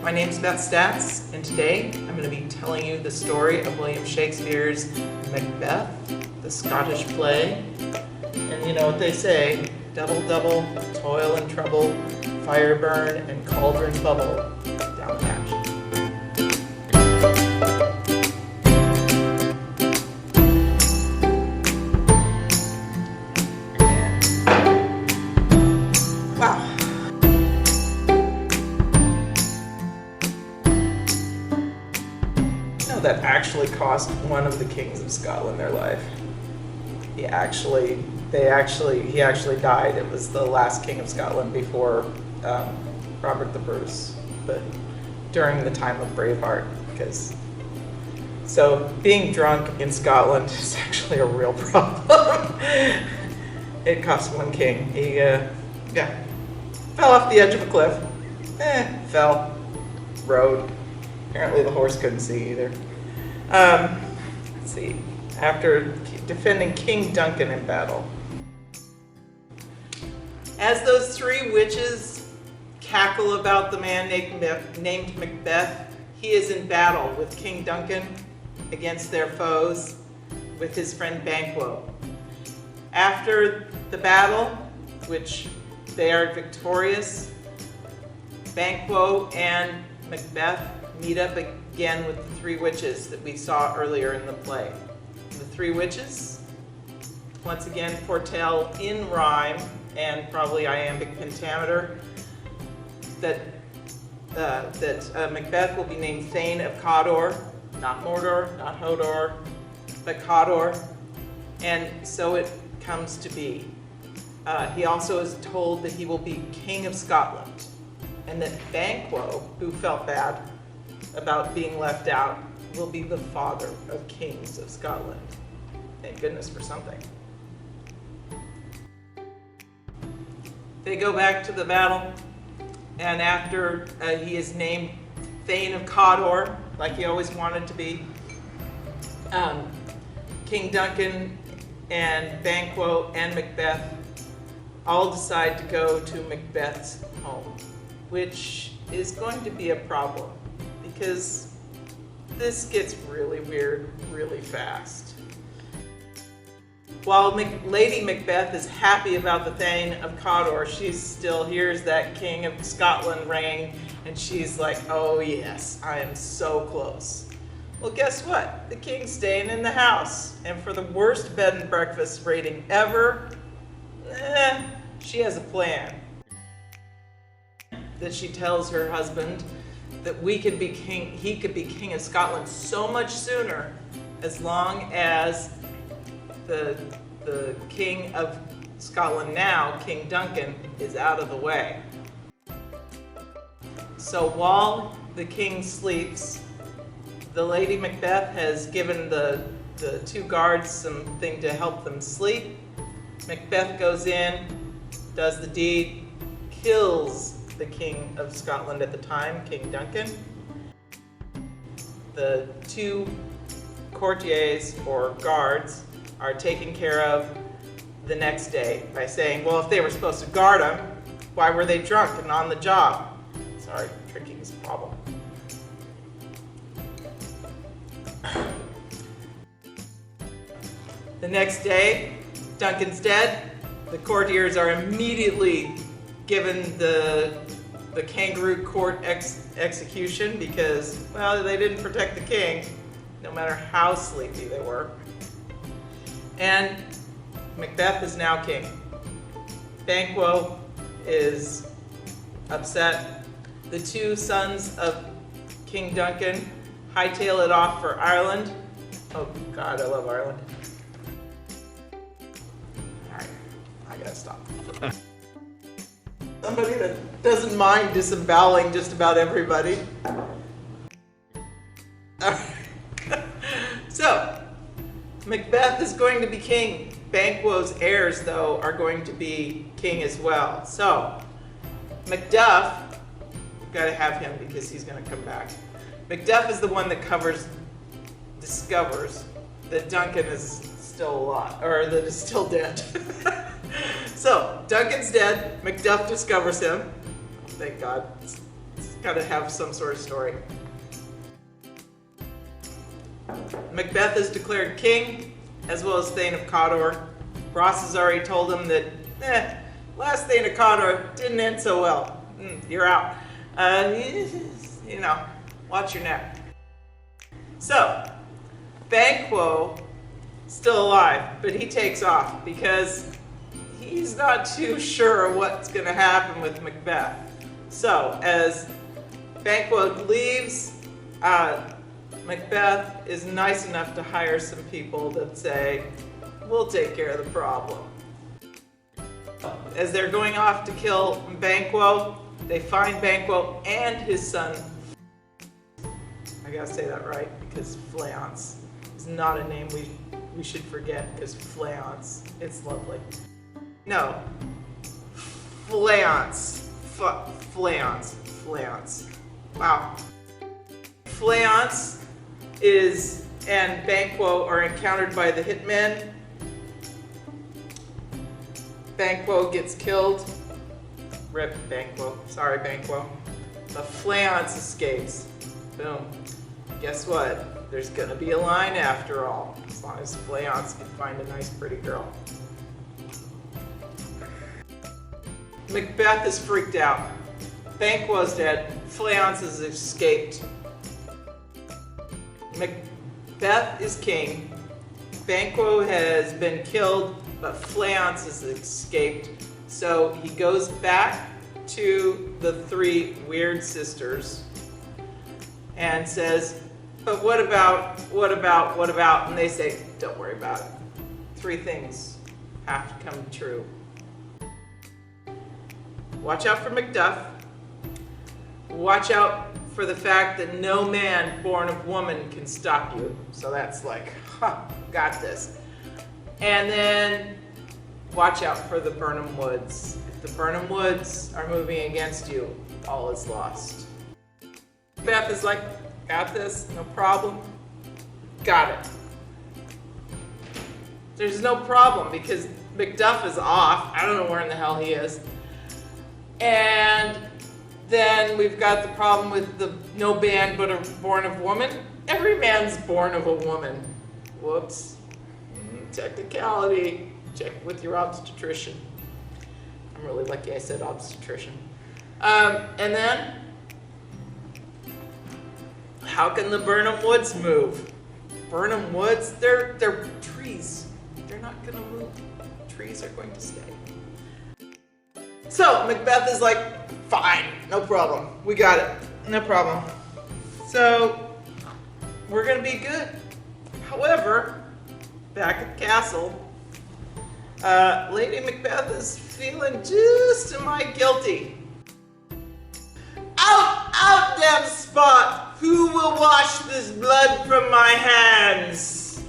My name's Beth Staats, and today I'm going to be telling you the story of William Shakespeare's Macbeth, the Scottish play. And you know what they say, double, double, toil and trouble, fire burn and cauldron bubble, down the hatch. Wow. That actually cost one of the kings of Scotland their life. He actually died. It was the last king of Scotland before Robert the Bruce, but during the time of Braveheart. So being drunk in Scotland is actually a real problem. It cost one king. He fell off the edge of a cliff. Fell. Rode. Apparently the horse couldn't see either. Let's see. After defending King Duncan in battle. As those three witches cackle about the man named Macbeth, he is in battle with King Duncan against their foes with his friend Banquo. After the battle, which they are victorious, Banquo and Macbeth meet up again with the three witches that we saw earlier in the play. The three witches, once again, foretell in rhyme and probably iambic pentameter that Macbeth will be named Thane of Cawdor, not Mordor, not Hodor, but Cawdor, and so it comes to be. He also is told that he will be King of Scotland, and that Banquo, who felt bad about being left out, will be the father of kings of Scotland. Thank goodness for something. They go back to the battle, and after he is named Thane of Cawdor, like he always wanted to be, King Duncan and Banquo and Macbeth all decide to go to Macbeth's home, which is going to be a problem, because this gets really weird really fast. While Lady Macbeth is happy about the Thane of Cawdor, she still hears that King of Scotland ring, and she's like, oh yes, I am so close. Well, guess what? The king's staying in the house, and for the worst bed and breakfast rating ever, she has a plan. That she tells her husband that he could be king of Scotland so much sooner, as long as the king of Scotland now, King Duncan, is out of the way. So while the king sleeps, the Lady Macbeth has given the two guards something to help them sleep. Macbeth goes in, does the deed, kills the King of Scotland at the time, King Duncan. The two courtiers or guards are taken care of the next day by saying, well, if they were supposed to guard him, why were they drunk and on the job? Sorry, tricking is a problem. The next day, Duncan's dead. The courtiers are immediately given the kangaroo court execution because, well, they didn't protect the king, no matter how sleepy they were. And Macbeth is now king. Banquo is upset. The two sons of King Duncan hightail it off for Ireland. Oh God, I love Ireland. All right, I gotta stop. Somebody that doesn't mind disemboweling just about everybody. So, Macbeth is going to be king. Banquo's heirs, though, are going to be king as well. So, Macduff, we've got to have him because he's going to come back. Macduff is the one that discovers that Duncan is still alive, or that is still dead. So, Duncan's dead. Macduff discovers him. Oh, thank God. It's Gotta have some sort of story. Macbeth is declared king, as well as Thane of Cawdor. Ross has already told him that, last Thane of Cawdor didn't end so well. You're out. You know, watch your neck. So, Banquo, still alive, but he takes off because he's not too sure what's going to happen with Macbeth. So, as Banquo leaves, Macbeth is nice enough to hire some people that say, we'll take care of the problem. As they're going off to kill Banquo, they find Banquo and his son. I gotta say that right, because Fleance is not a name we should forget, because Fleance, it's lovely. No, Fleance. Fleance. Wow. Fleance and Banquo are encountered by the hitmen. Banquo gets killed. Rip Banquo. Sorry, Banquo. But Fleance escapes. Boom. Guess what? There's gonna be a line after all, as long as Fleance can find a nice, pretty girl. Macbeth is freaked out. Banquo's dead. Fleance has escaped. Macbeth is king. Banquo has been killed, but Fleance has escaped. So he goes back to the three weird sisters and says, but what about? And they say, don't worry about it. Three things have to come true. Watch out for Macduff. Watch out for the fact that no man born of woman can stop you. So that's like, got this. And then watch out for the Burnham Woods. If the Burnham Woods are moving against you, all is lost. Beth is like, got this, no problem. Got it. There's no problem because Macduff is off. I don't know where in the hell he is. And then we've got the problem with the no man but a born of woman. Every man's born of a woman. Whoops. Technicality. Check with your obstetrician. I'm really lucky I said obstetrician. And then, how can the Burnham Woods move? Burnham Woods, they're trees. They're not gonna move. Trees are going to stay. So Macbeth is like, fine, no problem. We got it, no problem. So we're gonna be good. However, back at the castle, Lady Macbeth is feeling just a mite guilty. Out, damn spot! Who will wash this blood from my hands?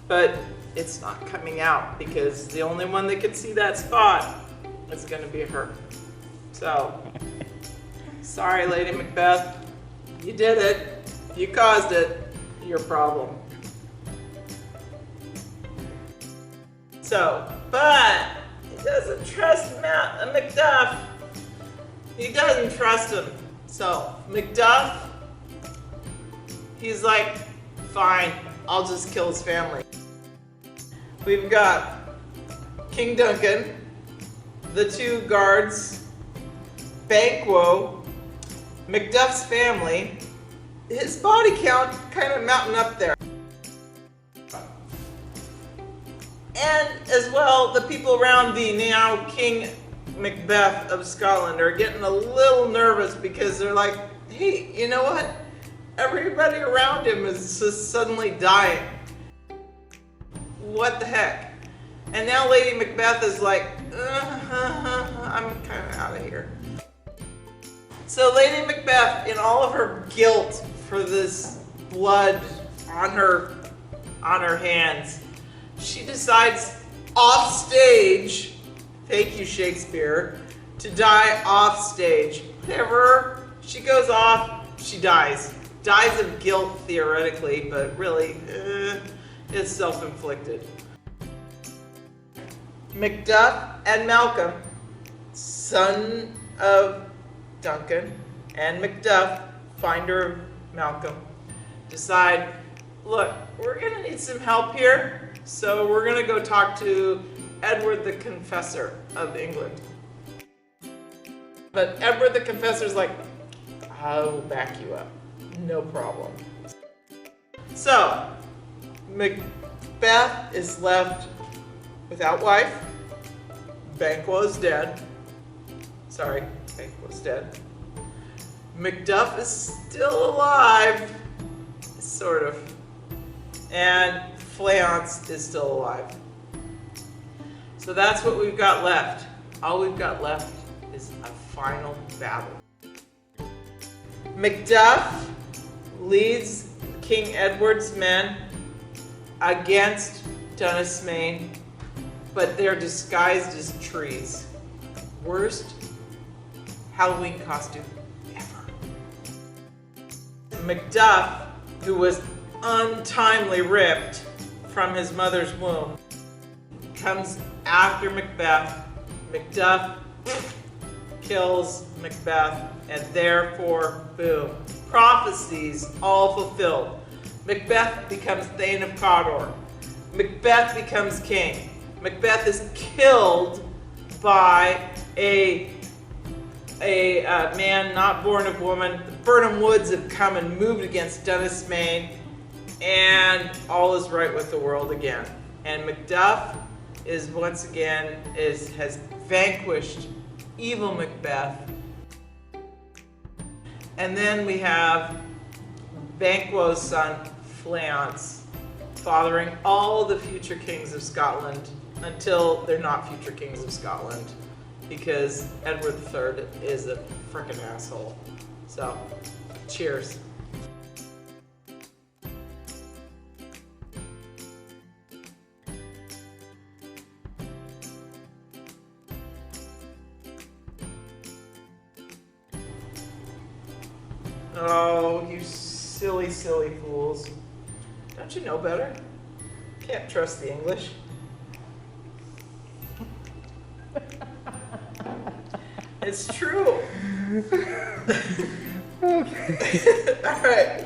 But it's not coming out because the only one that can see that spot is going to be her. So, sorry, Lady Macbeth. You did it. You caused it. Your problem. So, but he doesn't trust Macduff. He doesn't trust him. So, Macduff, he's like, fine, I'll just kill his family. We've got King Duncan, the two guards, Banquo, Macduff's family, his body count kind of mounting up there. And as well, the people around the now King Macbeth of Scotland are getting a little nervous because they're like, hey, you know what? Everybody around him is just suddenly dying. What the heck? And now Lady Macbeth is like, I'm kind of out of here. So Lady Macbeth, in all of her guilt for this blood on her hands, she decides off stage, thank you Shakespeare, to die off stage. Whatever, she goes off, she dies. Dies of guilt theoretically, but really, it's self-inflicted. Macduff and Malcolm, son of Duncan and Macduff, finder of Malcolm, decide, look, we're going to need some help here, so we're going to go talk to Edward the Confessor of England. But Edward the Confessor's like, I'll back you up, no problem. So, Macbeth is left without wife. Banquo's dead. Sorry, Banquo's dead. Macduff is still alive, sort of. And Fleance is still alive. So that's what we've got left. All we've got left is a final battle. Macduff leads King Edward's men against Dunasmane, but they're disguised as trees. Worst Halloween costume ever. Macduff, who was untimely ripped from his mother's womb, comes after Macbeth. Macduff kills Macbeth, and therefore, boom, prophecies all fulfilled. Macbeth becomes Thane of Cawdor. Macbeth becomes king. Macbeth is killed by a man not born of woman. The Birnam Woods have come and moved against Dunasmane, and all is right with the world again. And Macduff is once again has vanquished evil Macbeth. And then we have Banquo's son Fleance fathering all the future kings of Scotland until they're not future kings of Scotland, because Edward III is a frickin' asshole. So, cheers. Oh, you silly, silly fools. Don't you know better? Can't trust the English. It's true. Okay. All right.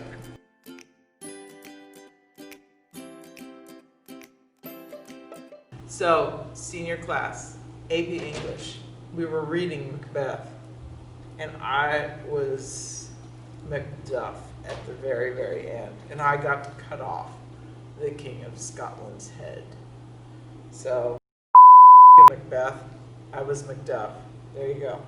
So, senior class, AP English, we were reading Macbeth, and I was Macduff at the very, very end, and I got to cut off the King of Scotland's head. So, Macbeth, I was Macduff. There you go.